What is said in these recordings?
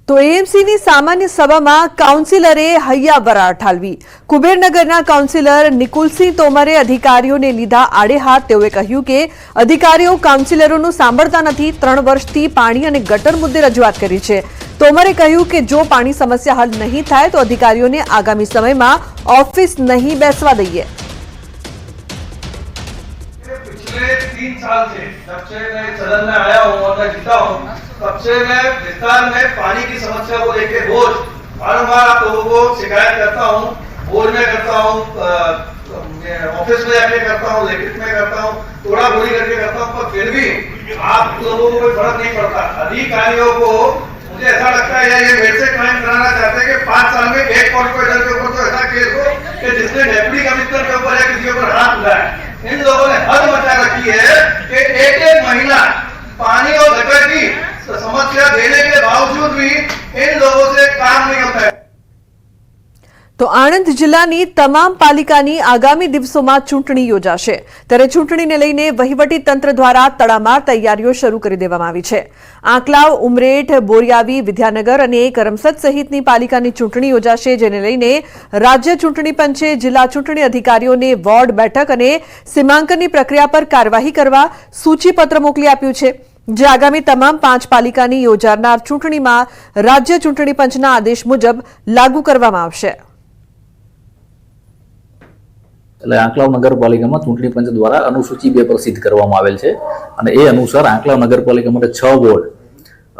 તો એએમસીની સામાન્ય સભામાં કાઉન્સિલરે હૈયાવરા ઠાલવી. કુબેરનગરના કાઉન્સિલર નિકુલસિંહ તોમરે અધિકારીઓને લીધા આડે હાથ. તેઓએ કહ્યું કે અધિકારીઓ કાઉન્સિલરોનું સાંભળતા નથી. 3 વર્ષથી પાણી અને ગટર મુદ્દે રજૂઆત કરી છે. તોમરે કહ્યું કે જો પાણી સમસ્યા હલ નહીં થાય તો અધિકારીઓને આગામી સમયમાં ઓફિસ નહીં બેસવા દઈએ. पिछले 3 साल से जब से मैं सदन में आया हूँ और मैं जीता हूँ, तब से मैं विस्तार में पानी की समस्या को लेकर रोज बारंबार आप लोगों को शिकायत करता हूँ, बोर्ड में करता हूँ, ऑफिस में जाके करता हूँ, लिखित में करता हूँ, थोड़ा बोली करके करता हूँ, पर फिर भी आप लोगों को कोई फर्क नहीं पड़ता। अधिकारियों को मुझे ऐसा लगता है ये मेरे से क्राइम कराना चाहते हैं कि 5 साल में एक कॉर्पोरेटर के ऊपर तो ऐसा केस हो कि जिसने डेप्यूटी कमिश्नर के ऊपर या किसी के ऊपर हाथ उठाया। इन लोगों ने हद मचा रखी है कि एक महीना पानी और गटर की समस्या देने के बावजूद भी इन लोगों से काम नहीं होता है. તો આણંદ જિલ્લાની તમામ પાલિકાની આગામી દિવસોમાં ચૂંટણી યોજાશે. ત્યારે ચૂંટણીને લઈને વહીવટી તંત્ર દ્વારા તડામાર તૈયારીઓ શરૂ કરી દેવામાં આવી છે. આંકલાવ, ઉમરેઠ, બોરિયાવી, વિદ્યાનગર અને કરમસદ સહિતની પાલિકાની ચૂંટણી યોજાશે, જેને લઈને રાજ્ય ચૂંટણી પંચે જિલ્લા ચૂંટણી અધિકારીઓને વોર્ડ બેઠક અને સીમાંકનની પ્રક્રિયા પર કાર્યવાહી કરવા સૂચિપત્ર મોકલી આપ્યું છે. જે આગામી તમામ 5 પાલિકાની યોજાનાર ચૂંટણીમાં રાજ્ય ચૂંટણી પંચના આદેશ મુજબ લાગુ કરવામાં આવશે. એટલે આંકલાવ નગરપાલિકામાં ચૂંટણી પંચ દ્વારા અનુસૂચિ 2 પ્રસિદ્ધ કરવામાં આવેલ છે અને એ અનુસાર આંકલાવ નગરપાલિકા માટે 6 વોર્ડ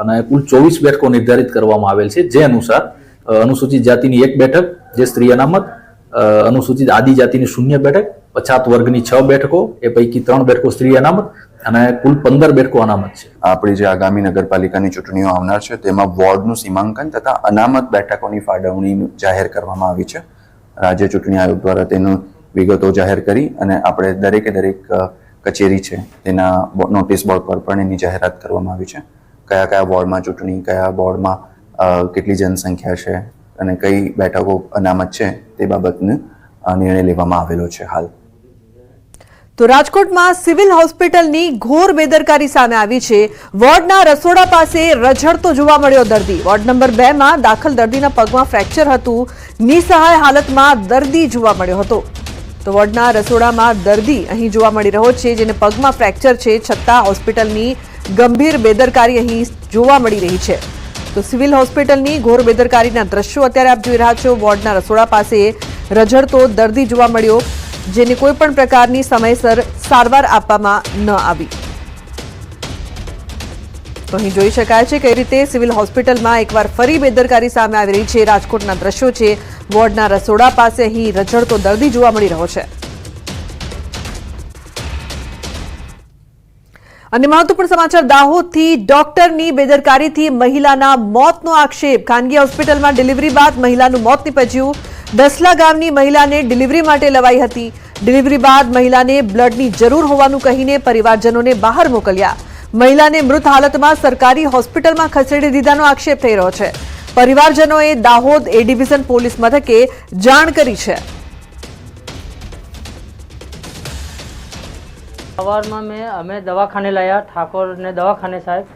અને કુલ 24 બેઠકો નિર્ધારિત કરવામાં આવેલ છે. જે અનુસાર અનુસૂચિત જાતિની 1 બેઠક જે સ્ત્રી અનામત, અનુસૂચિત આદિજાતિની 0 બેઠક, પછાત વર્ગની 6 બેઠકો, એ પૈકી 3 બેઠકો સ્ત્રી અનામત અને કુલ 15 બેઠકો અનામત છે. આપણી જે આગામી નગરપાલિકાની ચૂંટણીઓ આવનાર છે તેમાં વોર્ડનું સીમાંકન તથા અનામત બેઠકોની ફાળવણી જાહેર કરવામાં આવી છે. રાજ્ય ચૂંટણી આયોગ દ્વારા તેનું વિગતો જાહેર કરી અને આપણે દરેક કચેરી છે તેના નોટિસ બોર્ડ પર પણ એની જાહેરાત કરવામાં આવી છે. કયા કયા વોર્ડમાં ચૂંટણી, કયા વોર્ડમાં કેટલી જનસંખ્યા છે અને કઈ બેઠકો અનામત છે તે બાબતનો નિર્ણય લેવામાં આવેલો છે. હાલ તો રાજકોટમાં સિવિલ હોસ્પિટલની ઘોર બેદરકારી સામે આવી છે. વોર્ડના રસોડા પાસે રઝળતો જોવા મળ્યો દર્દી. વોર્ડ નંબર 2 માં દાખલ દર્દીના પગમાં ફ્રેક્ચર હતું. નિસહાય હાલતમાં દર્દી જોવા મળ્યો હતો. તો વોર્ડના રસોડામાં દર્દી અહીં જોવા મળી રહ્યો છે, જેને પગમાં ફ્રેક્ચર છે, છતાં હોસ્પિટલની ગંભીર બેદરકારી અહીં જોવા મળી રહી છે. તો સિવિલ હોસ્પિટલની ઘોર બેદરકારીના દ્રશ્યો અત્યારે આપ જોઈ રહ્યા છો. વોર્ડના રસોડા પાસે રઝળતો દર્દી જોવા મળ્યો, જેને કોઈ પણ પ્રકારની સમયસર સારવાર આપવામાં ન આવી. તો અહીં જોઈ શકાય છે કઈ રીતે સિવિલ હોસ્પિટલમાં એકવાર ફરી બેદરકારી સામે આવી રહી છે. રાજકોટના દ્રશ્યો છે. વોર્ડના રસોડા પાસે અહીં રઝળતો દર્દી જોવા મળી રહ્યો છે. અને મહત્વપૂર્ણ સમાચાર દાહોદથી ડોક્ટરની બેદરકારીથી મહિલાના મોતનો આક્ષેપ. ખાનગી હોસ્પિટલમાં ડિલિવરી બાદ મહિલાનું મોત નીપજ્યું. દસલા ગામની મહિલાને ડિલિવરી માટે લવાઈ હતી. ડિલિવરી બાદ મહિલાને બ્લડની જરૂર હોવાનું કહીને પરિવારજનોને બહાર મોકલ્યા. મહિલાને મૃત હાલતમાં સરકારી હોસ્પિટલમાં ખસેડી દીધાનો આક્ષેપ થઈ રહ્યો છે. પરિવારજનોએ દાહોદ એ ડિવિઝન પોલીસ મથકે જાણ કરી છે. સવારમાં અમે દવાખાને લાવ્યા, ઠાકોરને દવાખાને સાહેબ.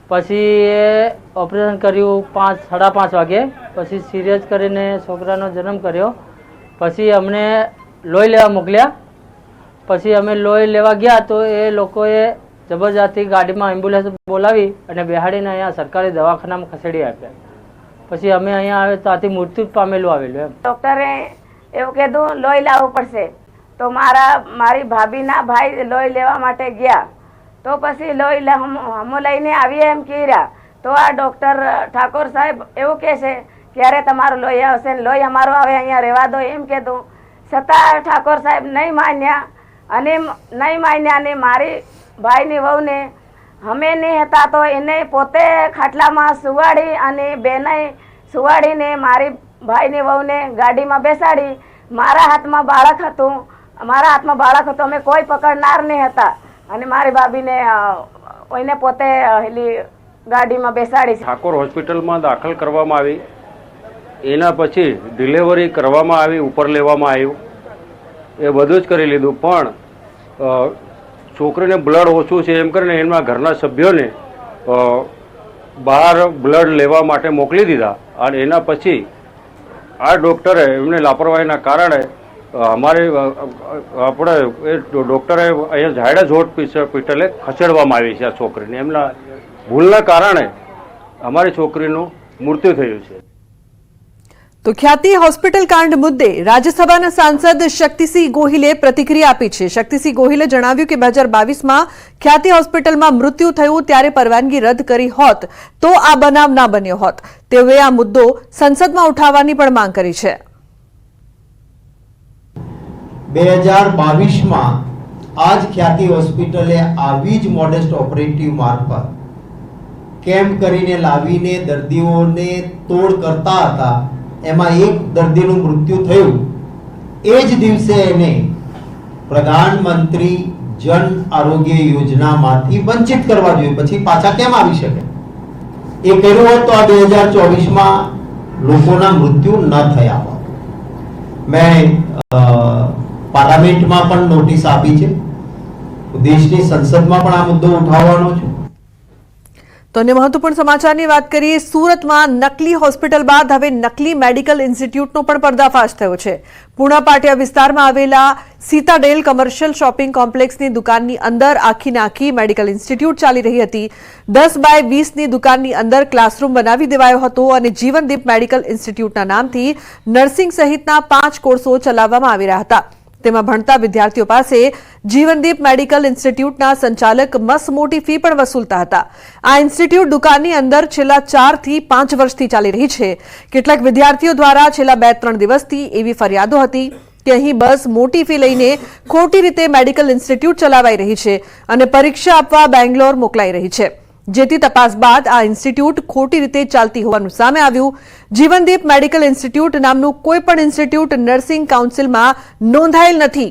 પછી એ ઓપરેશન કર્યું 5:30 વાગે. પછી સિરિયસ કરીને છોકરાનો જન્મ કર્યો. પછી અમને લોહી લેવા મોકલ્યા. પછી અમે લોહી લેવા ગયા તો એ લોકોએ જબરજસ્તી ગાડીમાં એમ્બ્યુલન્સ બોલાવી અને બેહાડીને અહીંયા સરકારી દવાખાનામાં ખસેડી આપ્યા. પછી અમે અહીંયા આવે ત્યાંથી મૃત્યુ પામેલું આવેલું. એમ ડોક્ટરે એવું કીધું લોહી લાવવું પડશે. તો મારી ભાભીના ભાઈ લોહી લેવા માટે ગયા. તો પછી લોહી હમો લઈને આવીએ એમ કીધા. તો આ ડૉક્ટર ઠાકોર સાહેબ એવું કહે છે ક્યારે તમારું લોહી આવશે ને લોહી અમારું આવે અહીંયા રહેવા દો એમ કીધું. છતાં ઠાકોર સાહેબ નહીં માન્યા અને મારી ભાઈની વહુને અમે નહીં હતા તો એને પોતે ખાટલામાં સુવાડી અને બેને સુવાડીને મારી ભાઈની વહુને ગાડીમાં બેસાડી. મારા હાથમાં બાળક હતું. અમે કોઈ પકડનાર નહીં હતા અને મારી ભાભીને એને પોતે ગાડીમાં બેસાડી. ઠાકોર હોસ્પિટલમાં દાખલ કરવામાં આવી. એના પછી ડિલિવરી કરવામાં આવી, ઉપર લેવામાં આવ્યું, એ બધું જ કરી લીધું. પણ છોકરીને બ્લડ ઓછું છે એમ કરીને એના ઘરના સભ્યોને બહાર બ્લડ લેવા માટે મોકલી દીધા અને એના પછી આ ડૉક્ટરે એમને લાપરવાહીના કારણે આપણે એ ડૉક્ટરે અહીંયા ઝાયડસ હોસ્પિટલે ખસેડવામાં આવી છે આ છોકરીને. એમના ભૂલના કારણે અમારી છોકરીનું મૃત્યુ થયું છે. તો ખ્યાતિ હોસ્પિટલ કાંડ મુદ્દે રાજ્યસભાના સાંસદ શક્તિસિંહ ગોહિલે પ્રતિક્રિયા આપી છે. શક્તિસિંહ ગોહિલે જણાવ્યું કે 2022માં ખ્યાતિ હોસ્પિટલમાં મૃત્યુ થયું ત્યારે પરવાનગી રદ કરી હોત તો આ બનાવ ના બન્યો હોત. તેઓએ આ મુદ્દો સંસદમાં ઉઠાવવાની પણ માંગ કરી છે. 2022માં આ જ ખ્યાતિ હોસ્પિટલે આવી જ મોડેસ્ટ ઓપરેટિવ મારફત કેમ્પ કરીને લાવીને દર્દીઓને તોડ કરતા હતા. એમાં એક દર્દીનું મૃત્યુ થયું. એ જ દિવસે એને પ્રધાનમંત્રી જન આરોગ્ય યોજનામાંથી વંચિત કરવા જોઈએ. પછી પાછા કેમ આવી શકે? એ કર્યું હોત તો આ 2024માં લોકોના મૃત્યુ ન થયા હોત. મેં પાર્લામેન્ટમાં પણ નોટિસ આપી છે. દેશની સંસદમાં પણ આ મુદ્દો ઉઠાવવાનો છે. તો અન્ય મહત્વપૂર્ણ સમાચારની વાત કરીએ. સુરતમાં નકલી હોસ્પિટલ બાદ હવે નકલી મેડિકલ ઇન્સ્ટિટ્યૂટનો પણ પર્દાફાશ થયો છે. પૂણા પાટિયા વિસ્તારમાં આવેલા સીતાડેલ કમર્શિયલ શોપિંગ કોમ્પ્લેક્સની દુકાનની અંદર આખી મેડિકલ ઇન્સ્ટિટ્યૂટ ચાલી રહી હતી. 10x20ની દુકાનની અંદર ક્લાસરૂમ બનાવી દેવાયો હતો અને જીવનદીપ મેડિકલ ઇન્સ્ટિટ્યૂટના નામથી નર્સિંગ સહિતના 5 કોર્સો ચલાવવામાં આવી રહ્યા હતા. તેમાં ભણતા વિદ્યાર્થીઓ પાસે જીવનદીપ મેડિકલ ઇન્સ્ટિટ્યૂટના સંચાલક મસ્ત મોટી ફી પણ વસૂલતા હતા. આ ઇન્સ્ટિટ્યૂટ દુકાનની અંદર છેલ્લા 4 થી 5 વર્ષથી ચાલી રહી છે. કેટલાક વિદ્યાર્થીઓ દ્વારા છેલ્લા 2-3 દિવસથી એવી ફરિયાદો હતી કે અહીં બસ મોટી ફી લઈને ખોટી રીતે મેડિકલ ઇન્સ્ટિટ્યૂટ ચલાવાઈ રહી છે અને પરીક્ષા આપવા બેંગ્લોર મોકલાઈ રહી છે. જેથી તપાસ બાદ આ ઇન્સ્ટિટ્યૂટ ખોટી રીતે ચાલતી હોવાનું સામે આવ્યું. જીવનદીપ મેડિકલ ઇન્સ્ટિટ્યૂટ નામનું કોઈ પણ ઇન્સ્ટિટ્યૂટ નર્સિંગ કાઉન્સિલમાં નોંધાયેલ નથી.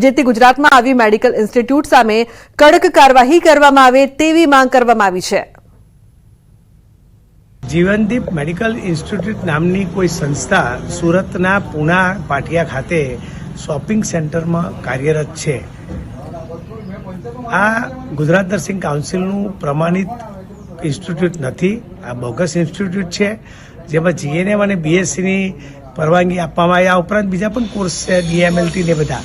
જેથી ગુજરાતમાં આવી મેડિકલ ઇન્સ્ટિટ્યૂટ સામે કડક કાર્યવાહી કરવામાં આવે તેવી માંગ કરવામાં આવી છે. જીવનદીપ મેડિકલ ઇન્સ્ટિટ્યૂટ નામની કોઈ સંસ્થા સુરતના પૂણા પાટિયા ખાતે શોપિંગ સેન્ટરમાં કાર્યરત છે. આ ગુજરાત નર્સિંગ કાઉન્સિલનું પ્રમાણિત ઇન્સ્ટિટ્યૂટ નથી. આ બોગસ ઇન્સ્ટિટ્યૂટ છે જેમાં જીએનએમ અને બીએસસીની પરવાનગી આપવામાં આવી. આ ઉપરાંત બીજા પણ કોર્સ છે, ડીએમએલટી ને બધા.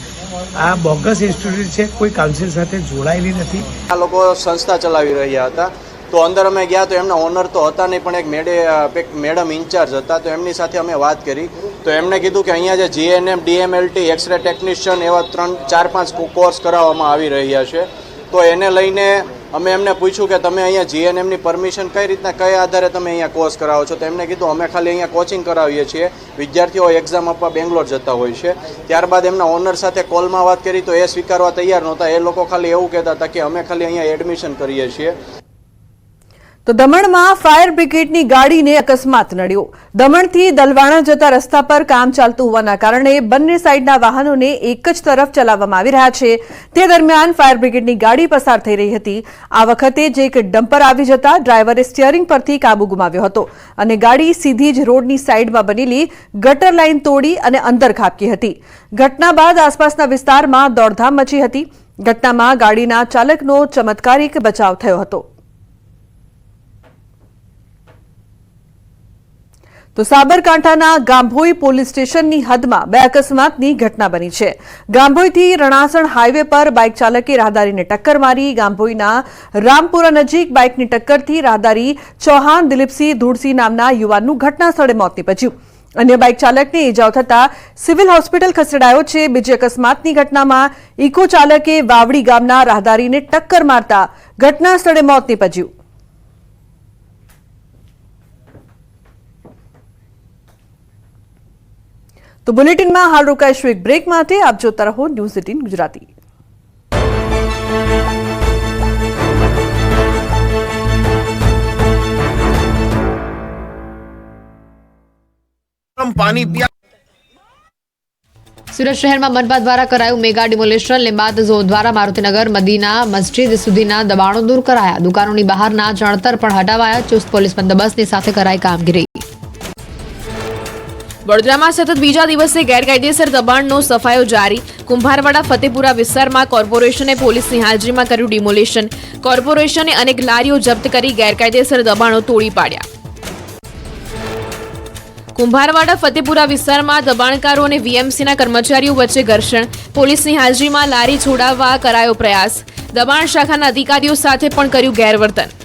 આ બોગસ ઇન્સ્ટિટ્યૂટ છે, કોઈ કાઉન્સિલ સાથે જોડાયેલી નથી. આ લોકો સંસ્થા ચલાવી રહ્યા હતા. તો અંદર અમે ગયા તો એમના ઓનર તો હતા નહીં, પણ એક મેડમ ઇન્ચાર્જ હતા. તો એમની સાથે અમે વાત કરી તો એમણે કીધું કે અહીંયા જે જીએનએમ, ડીએમએલટી, એક્સરે ટેકનિશિયન એવા 3-4-5 કોર્સ કરાવવામાં આવી રહ્યા છે. તો એને લઈને અમે એમને પૂછ્યું કે તમે અહીંયા જીએનએમની પરમિશન કઈ રીતના, કયા આધારે તમે અહીંયા કોર્સ કરાવો છો? તો એમને કીધું અમે ખાલી અહીંયા કોચિંગ કરાવીએ છીએ. વિદ્યાર્થીઓ એક્ઝામ આપવા બેંગ્લોર જતા હોય છે. ત્યારબાદ એમના ઓનર સાથે કોલમાં વાત કરી તો એ સ્વીકારવા તૈયાર નહોતા. એ લોકો ખાલી એવું કહેતા હતા કે અમે ખાલી અહીંયા એડમિશન કરીએ છીએ. તો દમણમાં ફાયર બ્રિગેડની ગાડીને અકસ્માત નડ્યો. દમણથી દલવાણા જતા રસ્તા પર કામ ચાલતું હોવાના કારણે બંને સાઈડના વાહનોને એક જ તરફ ચલાવવામાં આવી રહ્યા છે. તે દરમિયાન ફાયર બ્રિગેડની ગાડી પસાર થઈ રહી હતી. આ વખતે જ એક ડમ્પર આવી જતા ડ્રાઈવરે સ્ટીયરિંગ પરથી કાબુ ગુમાવ્યો હતો અને ગાડી સીધી જ રોડની સાઈડમાં બનેલી ગટર લાઈન તોડી અને અંદર ખાબકી હતી. ઘટના બાદ આસપાસના વિસ્તારમાં દોડધામ મચી હતી. ઘટનામાં ગાડીના ચાલકનો ચમત્કારિક બચાવ થયો હતો. તો સાબરકાંઠાના ગાંભોઈ પોલીસ સ્ટેશનની હદમાં 2 અકસ્માતની ઘટના બની છે. ગાંભોઈથી રણાસણ હાઈવે પર બાઇક ચાલકે રાહદારીને ટક્કર મારી. ગાંભોઈના રામપુરા નજીક બાઇકની ટક્કરથી રાહદારી ચૌહાણ દિલીપસિંહ ધૂળસિંહ નામના યુવાનનું ઘટના સ્થળે મોત નીપજ્યું. અન્ય બાઇક ચાલકને ઇજાઓ થતા સિવિલ હોસ્પિટલ ખસેડાયો છે. બીજી અકસ્માતની ઘટનામાં ઇકો ચાલકે વાવડી ગામના રાહદારીને ટક્કર મારતા ઘટના સ્થળે મોત નીપજ્યું. તો બુલેટિનમાં હાલ રોકાઈશું એક બ્રેક માટે. આપ જોતા રહો ન્યૂઝ 18 ગુજરાતી. સુરત શહેરમાં મનપા દ્વારા કરાયું મેગા ડિમોલેશન. લીંબાદ ઝોન દ્વારા મારુતિનગર મદીના મસ્જિદ સુધીના દબાણો દૂર કરાયા. દુકાનોની બહારના જણતર પણ હટાવાયા. ચુસ્ત પોલીસ બંદોબસ્તની સાથે કરાઈ કામગીરી. વડોદરામાં સતત બીજા દિવસે ગેરકાયદેસર દબાણનો સફાયો જારી. કુંભારવાડા ફતેપુરા વિસ્તારમાં કોર્પોરેશને પોલીસની હાજરીમાં કર્યું ડિમોલિશન. કોર્પોરેશને અનેક લારીઓ જપ્ત કરી ગેરકાયદેસર દબાણો તોડી પાડ્યા. કુંભારવાડા ફતેપુરા વિસ્તારમાં દબાણકારો અને વીએમસીના કર્મચારીઓ વચ્ચે ઘર્ષણ. પોલીસની હાજરીમાં લારી છોડાવવા કરાયો પ્રયાસ. દબાણ શાખાના અધિકારીઓ સાથે પણ કર્યું ગેરવર્તન.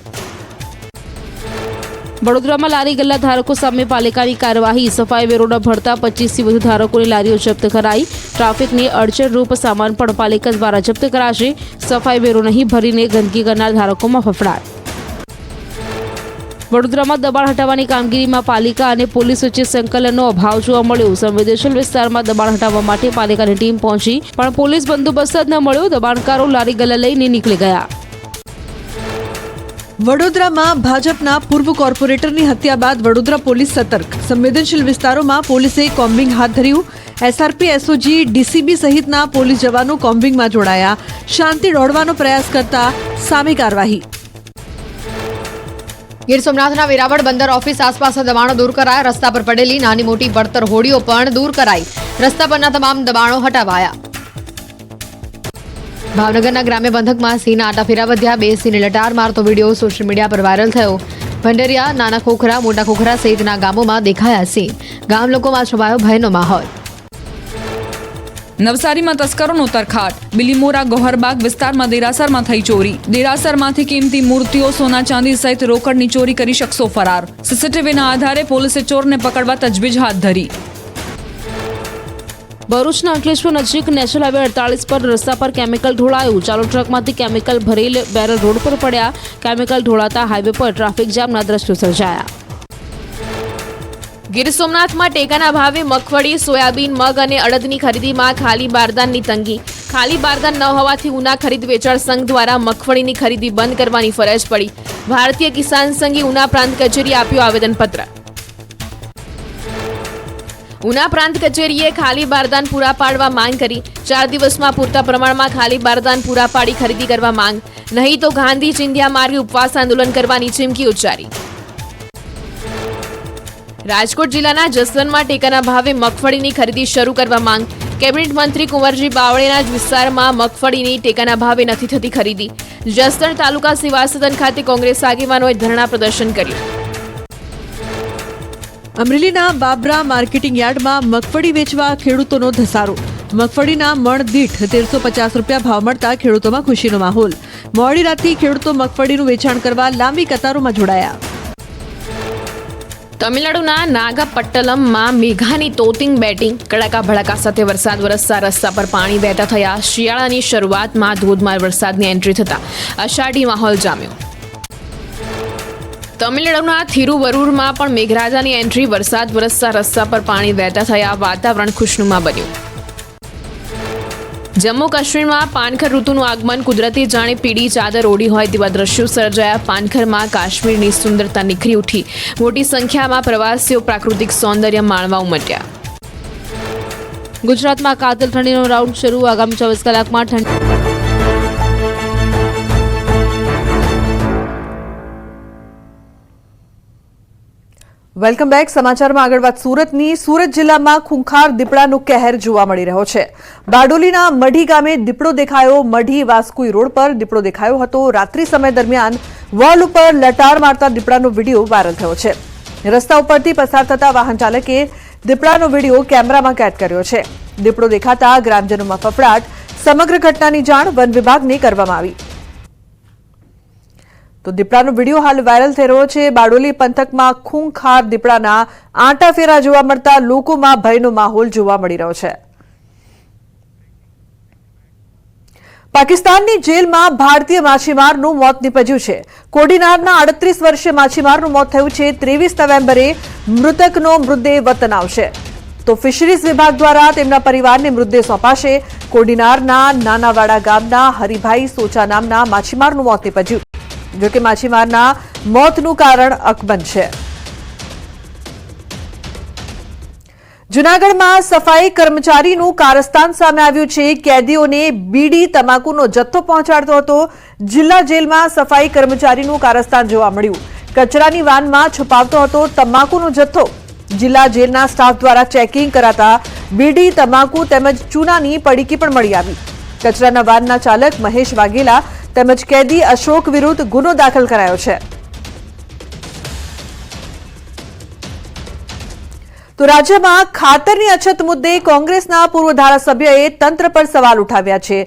વડોદરામાં લારી ગલ્લા ધારકો સામે પાલિકાની કાર્યવાહી. સફાઈ વેરોના ભરતા 25થી વધુ ધારકોની લારીઓ જપ્ત કરાઈ. ટ્રાફિકની અડચણરૂપ સામાન પણ પાલિકા દ્વારા જપ્ત કરાશે. સફાઈ વેરો નહીં ભરીને ગંદકી કરનાર ધારકોમાં ફફડાટ. વડોદરામાં દબાણ હટાવવાની કામગીરીમાં પાલિકા અને પોલીસ વચ્ચે સંકલનનો અભાવ જોવા મળ્યો. સંવેદનશીલ વિસ્તારમાં દબાણ હટાવવા માટે પાલિકાની ટીમ પહોંચી, પણ પોલીસ બંદોબસ્ત જ ન મળ્યો. દબાણકારો લારી ગલ્લા લઈને નીકળી ગયા. વડોદરામાં ભાજપના પૂર્વ કોર્પોરેટરની હત્યા બાદ વડોદરા પોલીસ સતર્ક. સંવેદનશીલ વિસ્તારોમાં પોલીસે કોમ્બિંગ હાથ ધર્યું. એસઆરપી, એસઓજી, ડીસીબી સહિતના પોલીસ જવાનો કોમ્બિંગમાં જોડાયા. શાંતિ દોડવાનો પ્રયાસ કરતા સામે કાર્યવાહી. ગીર સોમનાથના વેરાવળ બંદર ઓફિસ આસપાસના દબાણો દૂર કરાયા. રસ્તા પર પડેલી નાની મોટી પડતર હોડીઓ પણ દૂર કરાઈ. રસ્તા પરના તમામ દબાણો હટાવાયા. ભાવનગરના ગ્રામ્ય બંધકમાં સિંહના આટાફેરા વધ્યા. 2 સિંહને લટાર મારતો વિડીયો સોશિયલ મીડિયા પર વાયરલ થયો. ભંડેરિયા, નાના ખોખરા, મોટા ખોખરા સહિતના ગામોમાં દેખાયા સિંહ. ગામ લોકોમાં છવાયો ભયનો માહોલ. નવસારીમાં તસ્કરોનો તરખાટ. બિલીમોરા ગોહરબાગ વિસ્તારમાં દેરાસરમાં થઈ ચોરી. દેરાસરમાંથી કિંમતી મૂર્તિઓ, સોના ચાંદી સહિત રોકડની ચોરી કરી શખ્સો ફરાર. સીસીટીવીના આધારે પોલીસે ચોરને પકડવા તજવીજ હાથ ધરી. ભરૂચના અંકલેશ્વર નજીક નેશનલ હાઈવે 48 પર રસ્તા પર કેમિકલ ઢોળાયું. ચાલુ ટ્રકમાંથી કેમિકલ ભરેલ બેરલ રોડ પર પડ્યા. કેમિકલ ઢોળાતા હાઈવે પર ટ્રાફિક જામના દ્રશ્યો સર્જાયા. ગીર સોમનાથમાં ટેકાના ભાવે મગફળી, સોયાબીન, મગ અને અડદની ખરીદીમાં ખાલી બારદાનની તંગી. ખાલી બારદાન ન હોવાથી ઉના ખરીદ વેચાણ સંઘ દ્વારા મગફળીની ખરીદી બંધ કરવાની ફરજ પડી. ભારતીય કિસાન સંઘે ઉના પ્રાંત કચેરીએ આપ્યું આવેદનપત્ર. ઉના પ્રાંત કચેરીએ ખાલી બારદાન પૂરા પાડવા માંગ કરી. 4 દિવસમાં પૂરતા પ્રમાણમાં ખાલી બારદાન પૂરા પાડી ખરીદી કરવા માંગ. નહીં તો ગાંધી ચિંધ્યા માર્ગે ઉપવાસ આંદોલન કરવાની ચીમકી ઉચ્ચારી. રાજકોટ જિલ્લાના જસદણમાં ટેકાના ભાવે મગફળીની ખરીદી શરૂ કરવા માંગ. કેબિનેટ મંત્રી કુંવરજી બાવળેના જ વિસ્તારમાં મગફળીની ટેકાના ભાવે નથી થતી ખરીદી. જસદણ તાલુકા સેવા સદન ખાતે કોંગ્રેસ આગેવાનોએ ધરણા પ્રદર્શન કર્યું. અમરેલીના બાબરા માર્કેટિંગ યાર્ડમાં મગફળી વેચવા ખેડૂતોનો ધસારો. મગફળીના મણ દીઠ 1350 રૂપિયા ભાવ મળતા ખેડૂતોમાં ખુશીનો માહોલ. મોડી રાતથી ખેડૂતો મગફળીનું વેચાણ કરવા લાંબી કતારોમાં જોડાયા. તમિલનાડુના નાગાપટ્ટનમમાં મેઘાની તોતિંગ બેટિંગ. કડાકા ભડાકા સાથે વરસાદ વરસતા રસ્તા પર પાણી વહેતા થયા. શિયાળાની શરૂઆતમાં ધોધમાર વરસાદની એન્ટ્રી થતા અષાઢી માહોલ જામ્યો. તમિલનાડુના થિરુવરુરમાં પણ મેઘરાજાની એન્ટ્રી. વરસાદ વરસતા રસ્તા પર પાણી વહેતા થયા. વાતાવરણ ખુશનુમા બન્યું. જમ્મુ કાશ્મીરમાં પાનખર ઋતુનું આગમન. કુદરતી જાણે પીળી ચાદર ઓઢી હોય તેવા દ્રશ્યો સર્જાયા. પાનખરમાં કાશ્મીરની સુંદરતા નિખરી ઉઠી. મોટી સંખ્યામાં પ્રવાસીઓ પ્રાકૃતિક સૌંદર્ય માણવા ઉમટ્યા. ગુજરાતમાં કાતિલ ઠંડીનો રાઉન્ડ શરૂ. આગામી 24 કલાકમાં ઠંડી. Welcome back. સમાચારમાં આગળ વાત સુરતની. સુરત જિલ્લામાં ખૂંખાર દીપડાનો કહેર જોવા મળી રહ્યો છે. બારડોલીના મઢી ગામે દીપડો દેખાયો. મઢી વાસ્કુઈ રોડ પર દીપડો દેખાયો હતો. રાત્રિ સમય દરમિયાન વોલ ઉપર લટાર મારતા દીપડાનો વિડીયો વાયરલ થયો છે. રસ્તા ઉપરથી પસાર થતા વાહન ચાલકે દીપડાનો વિડીયો કેમેરામાં કેદ કર્યો છે. દીપડો દેખાતા ગ્રામજનોમાં ફફડાટ. સમગ્ર ઘટનાની જાણ વન વિભાગને કરવામાં આવી. તો દીપડાનો વિડીયો હાલ વાયરલ થઈ રહ્યો છે. બારડોલી પંથકમાં ખૂંખાર દીપડાના આંટાફેરા જોવા મળતા લોકોમાં ભયનો માહોલ જોવા મળી રહ્યો છે. પાકિસ્તાનની જેલમાં ભારતીય માછીમારનું મોત નીપજ્યું છે. કોડીનારના 38 વર્ષીય માછીમારનું મોત થયું છે. 23 નવેમ્બરે મૃતકનો મૃતદેહ વતન આવશે. તો ફિશરીઝ વિભાગ દ્વારા તેમના પરિવારને મૃતદેહ સોંપાશે. કોડીનારના નાનાવાડા ગામના હરિભાઈ સોચા નામના માછીમારનું મોત નીપજ્યું. જોકે માછીમારના મોતનું કારણ અકબંધ છે. જૂનાગઢમાં સફાઈ કર્મચારીનું કારસ્તાન સામે આવ્યું છે. કેદીઓને બીડી તમાકુનો જથ્થો પહોંચાડતો હતો. જિલ્લા જેલમાં સફાઈ કર્મચારીનું કારસ્તાન જોવા મળ્યું. કચરાની વાનમાં છુપાવતો હતો તમાકુનો જથ્થો. જિલ્લા જેલના સ્ટાફ દ્વારા ચેકિંગ કરાતા બીડી, તમાકુ તેમજ ચૂનાની પડીકી પણ મળી આવી. કચરાના વાનના ચાલક મહેશ વાઘેલા તેમજ કેદી અશોક વિરુદ્ધ ગુનો દાખલ કરાયો છે. તો રાજ્યમાં ખાતરની અછત મુદ્દે કોંગ્રેસના પૂર્વ ધારાસભ્યએ તંત્ર પર સવાલ ઉઠાવ્યા છે.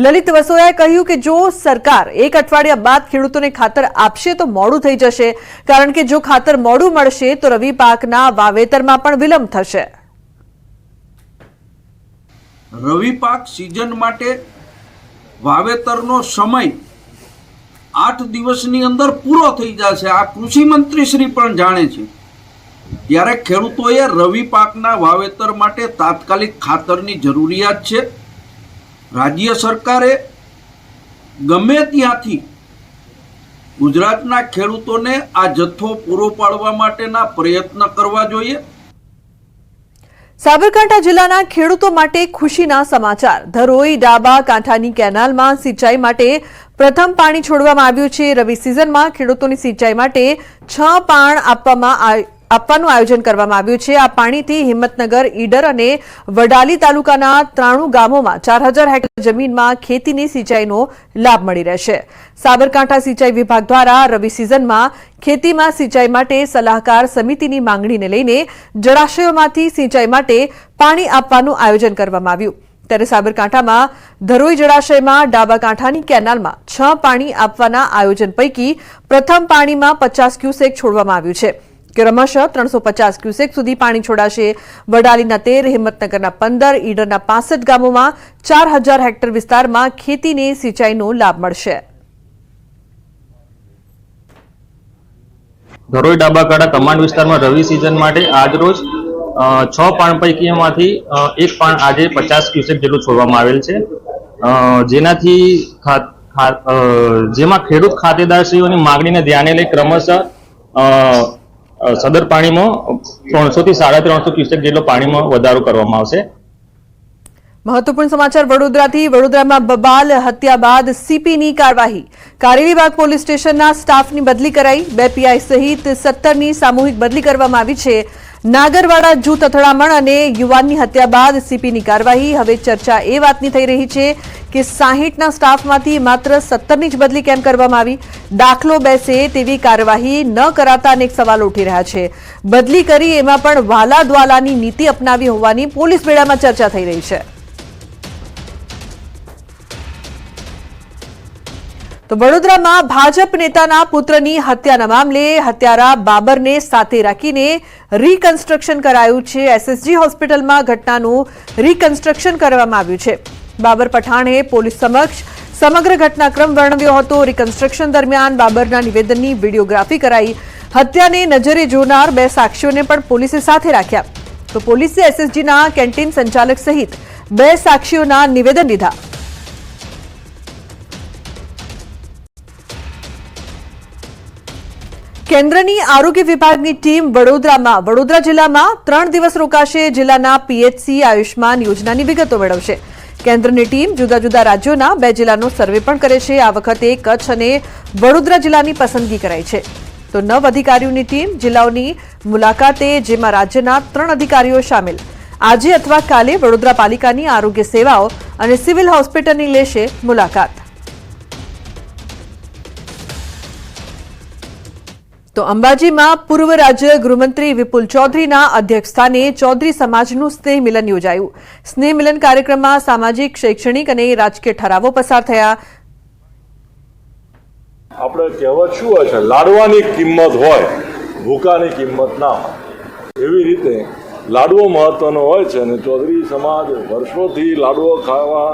લલિત વસોયાએ કહ્યું કે જો સરકાર એક અઠવાડિયા બાદ ખેડૂતોને ખાતર આપશે તો મોડું થઈ જશે, કારણ કે જો ખાતર મોડું મળશે તો રવિ પાકના વાવેતરમાં પણ વિલંબ થશે. રવિ પાક સિઝન માટે વાવેતરનો સમય 8 દિવસની અંદર પૂરો થઈ જશે. આ કૃષિ મંત્રી શ્રી પણ જાણે છે. ત્યારે ખેડૂતોએ રવિ પાકના વાવેતર માટે તાત્કાલિક ખાતરની જરૂરિયાત છે. રાજ્ય સરકારે ગમે ત્યાંથી ગુજરાતના ખેડૂતોને આ જથ્થો પૂરો પાડવા માટેના પ્રયત્ન કરવા જોઈએ. સાબરકાંઠા જિલ્લાના ખેડૂતો માટે ખુશીના સમાચાર. ધરોઈ ડાબા કાંઠાની કેનાલમાં સિંચાઈ માટે પ્રથમ પાણી છોડવામાં આવ્યું છે. રવિ સિઝનમાં ખેડૂતોની સિંચાઈ માટે 6 પાણ આપવાનું આયોજન કરવામાં આવ્યું છે. આ પાણીથી હિંમતનગર, ઈડર અને વડાલી તાલુકાના 93 ગામોમાં 4000 હેક્ટર જમીનમાં ખેતીની સિંચાઈનો લાભ મળી રહેશે. સાબરકાંઠા સિંચાઈ વિભાગ દ્વારા રવિ સિઝનમાં ખેતીમાં સિંચાઈ માટે સલાહકાર સમિતિની માંગણીને લઈને જળાશયોમાંથી સિંચાઈ માટે પાણી આપવાનું આયોજન કરવામાં આવ્યું. ત્યારે સાબરકાંઠામાં ધરોઈ જળાશયમાં ડાબા કાંઠાની કેનાલમાં 6 પાણી આપવાના આયોજન પૈકી પ્રથમ પાણીમાં 50 ક્યુસેક છોડવામાં આવ્યું છે. ક્રમશઃ 350 ક્યુસેક સુધી પાણી છોડાશે. વડાલીના 13, હિંમતનગરના 15, ઈડરના 65 ગામોમાં 4000 હેક્ટર વિસ્તારમાં ખેતીને સિંચાઈનો લાભ મળશે. ધરોઈ ડાબાકાંઠા કમાન્ડ વિસ્તારમાં રવિ સિઝન માટે આજરોજ 6 પાણ પૈકીમાંથી 1 પાણ આજે 50 ક્યુસેક જેટલું છોડવામાં આવેલ છે, જેનાથી જેમાં ખેડૂત ખાતેદારશ્રીઓની માંગણીને ધ્યાને લઈ ક્રમશઃ સદર પાણીમાં 300 થી 350 ક્યુસેક જેટલો પાણીમાં વધારો કરવામાં આવશે. મહત્વપૂર્ણ સમાચાર વડોદરાથી. વડોદરામાં બબાલ હત્યા બાદ સીપીની કાર્યવાહી. કારેલીબાગ પોલીસ સ્ટેશનના સ્ટાફની બદલી કરાઈ. 2 પીઆઈ સહિત 17ની સામૂહિક બદલી કરવામાં આવી છે. નાગરવાડા જૂથ અથડામણ અને યુવાનની હત્યા બાદ સીપીની કાર્યવાહી. હવે ચર્ચા એ વાતની થઈ રહી છે કે 60ના સ્ટાફમાંથી માત્ર 17ની જ બદલી કેમ કરવામાં આવી? દાખલો બેસે તેવી કાર્યવાહી ન કરાતા અનેક સવાલો ઉઠી રહ્યા છે. બદલી કરી એમાં પણ વાલા દ્વાલાની નીતિ અપનાવી હોવાની પોલીસ બેડામાં ચર્ચા થઈ રહી છે. તો વડોદરામાં ભાજપ નેતાના પુત્રની હત્યાના મામલે હત્યારા બાબરને સાથે રાખીને રીકન્સ્ટ્રક્શન કરાયું છે. એસએસજી હોસ્પિટલમાં ઘટનાનું રીકન્સ્ટ્રક્શન કરવામાં આવ્યું છે. બાબર પઠાણે પોલીસ સમક્ષ સમગ્ર ઘટનાક્રમ વર્ણવ્યો હતો. રીકન્સ્ટ્રક્શન દરમિયાન બાબરના નિવેદનની વિડીયોગ્રાફી કરાઈ. હત્યાને નજરે જોનાર 2 સાક્ષીઓને પણ પોલીસે સાથે રાખ્યા. તો પોલીસે એસએસજીના કેન્ટીન સંચાલક સહિત 2 સાક્ષીઓના નિવેદન લીધા. કેન્દ્રની આરોગ્ય વિભાગની ટીમ વડોદરા જિલ્લામાં 3 દિવસ રોકાશે. જિલ્લાના પીએચસી આયુષ્માન યોજનાની વિગતો મેળવશે. કેન્દ્રની ટીમ જુદા જુદા રાજ્યોના 2 જિલ્લાનો સર્વે પણ કરે છે. આ વખતે કચ્છ અને વડોદરા જિલ્લાની પસંદગી કરાઈ છે. તો 9 અધિકારીઓની ટીમ જિલ્લાઓની મુલાકાતે, જેમાં રાજ્યના 3 અધિકારીઓ સામેલ. આજે અથવા કાલે વડોદરા પાલિકાની આરોગ્ય સેવાઓ અને સિવિલ હોસ્પિટલની લેશે મુલાકાત. તો અંબાજીમાં પૂર્વ રાજ્ય ગૃહમંત્રી વિપુલ ચૌધરીના અધ્યક્ષસ્થાને ચૌધરી સમાજનું સ્નેહ મિલન યોજાયું. સ્નેહ મિલન કાર્યક્રમમાં સામાજિક, શૈક્ષણિક અને રાજકીય ઠરાવો પસાર થયા. આપણે કહેવત શું હોય છે, લાડવાની કિંમત હોય, ભૂકાની કિંમત ના હોય. એવી રીતે લાડવો મહત્વનો હોય છે અને ચૌધરી સમાજ વર્ષોથી લાડવો ખાવા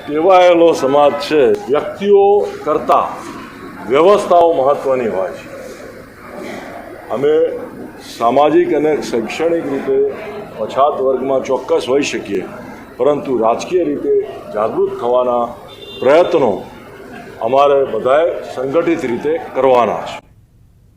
ટેવાયેલો સમાજ છે. વ્યક્તિઓ કરતાં વ્યવસ્થાઓ મહત્વની હોય છે. અમે સામાજિક અને શૈક્ષણિક રીતે પછાત વર્ગમાં ચોક્કસ હોઈ શકીએ, પરંતુ રાજકીય રીતે જાગૃત થવાના પ્રયત્નો અમારે બધાએ સંગઠિત રીતે કરવાના છે.